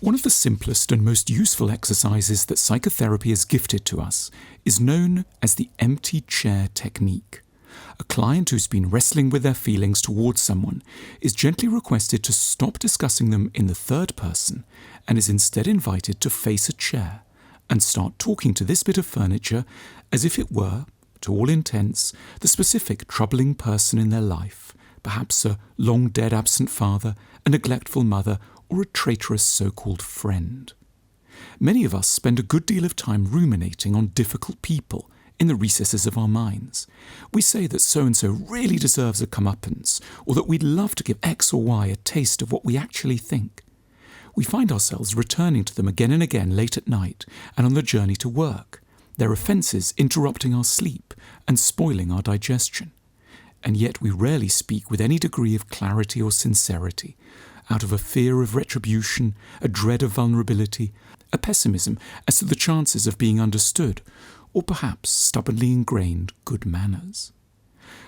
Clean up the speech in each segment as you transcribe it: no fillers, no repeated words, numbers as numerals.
One of the simplest and most useful exercises that psychotherapy has gifted to us is known as the empty chair technique. A client who's been wrestling with their feelings towards someone is gently requested to stop discussing them in the third person and is instead invited to face a chair and start talking to this bit of furniture as if it were, to all intents, the specific troubling person in their life, perhaps a long-dead absent father, a neglectful mother, or a traitorous so-called friend. Many of us spend a good deal of time ruminating on difficult people in the recesses of our minds. We say that so-and-so really deserves a comeuppance, or that we'd love to give X or Y a taste of what we actually think. We find ourselves returning to them again and again late at night and on the journey to work, their offences interrupting our sleep and spoiling our digestion. And yet we rarely speak with any degree of clarity or sincerity, out of a fear of retribution, a dread of vulnerability, a pessimism as to the chances of being understood, or perhaps stubbornly ingrained good manners.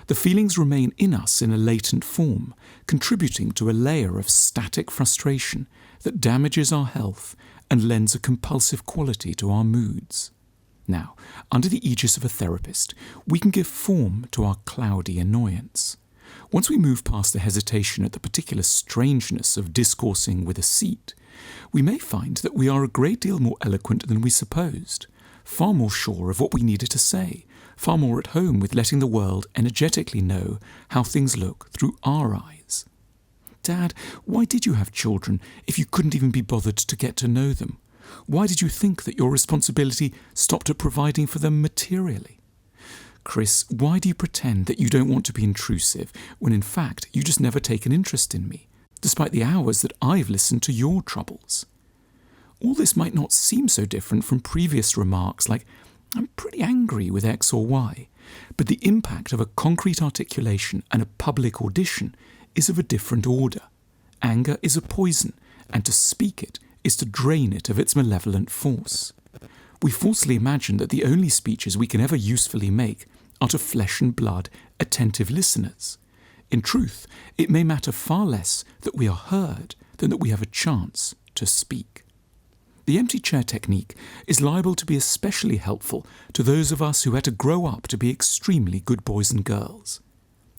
The feelings remain in us in a latent form, contributing to a layer of static frustration that damages our health and lends a compulsive quality to our moods. Now, under the aegis of a therapist, we can give form to our cloudy annoyance. Once we move past the hesitation at the particular strangeness of discoursing with a seat, we may find that we are a great deal more eloquent than we supposed, far more sure of what we needed to say, far more at home with letting the world energetically know how things look through our eyes. Dad, why did you have children if you couldn't even be bothered to get to know them? Why did you think that your responsibility stopped at providing for them materially? Chris, why do you pretend that you don't want to be intrusive when in fact you just never take an interest in me, despite the hours that I've listened to your troubles? All this might not seem so different from previous remarks like, I'm pretty angry with X or Y, but the impact of a concrete articulation and a public audition is of a different order. Anger is a poison, and to speak it is to drain it of its malevolent force. We falsely imagine that the only speeches we can ever usefully make are to flesh and blood, attentive listeners. In truth, it may matter far less that we are heard than that we have a chance to speak. The empty chair technique is liable to be especially helpful to those of us who had to grow up to be extremely good boys and girls.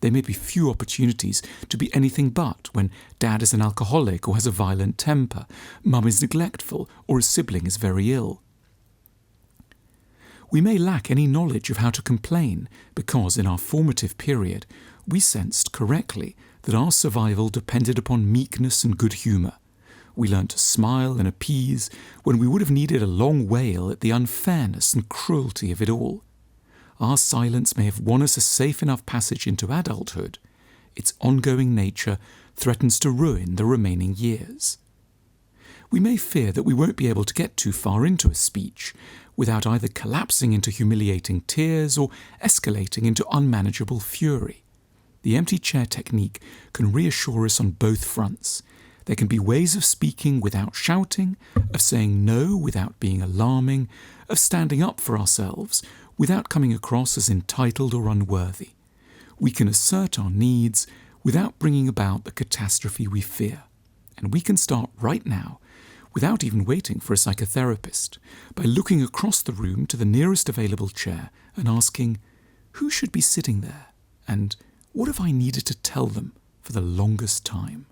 There may be few opportunities to be anything but when dad is an alcoholic or has a violent temper, mum is neglectful, or a sibling is very ill. We may lack any knowledge of how to complain because in our formative period we sensed correctly that our survival depended upon meekness and good humour. We learned to smile and appease when we would have needed a long wail at the unfairness and cruelty of it all. Our silence may have won us a safe enough passage into adulthood. Its ongoing nature threatens to ruin the remaining years. We may fear that we won't be able to get too far into a speech without either collapsing into humiliating tears or escalating into unmanageable fury. The empty chair technique can reassure us on both fronts. There can be ways of speaking without shouting, of saying no without being alarming, of standing up for ourselves without coming across as entitled or unworthy. We can assert our needs without bringing about the catastrophe we fear. And we can start right now, without even waiting for a psychotherapist, by looking across the room to the nearest available chair and asking, who should be sitting there? And what have I needed to tell them for the longest time?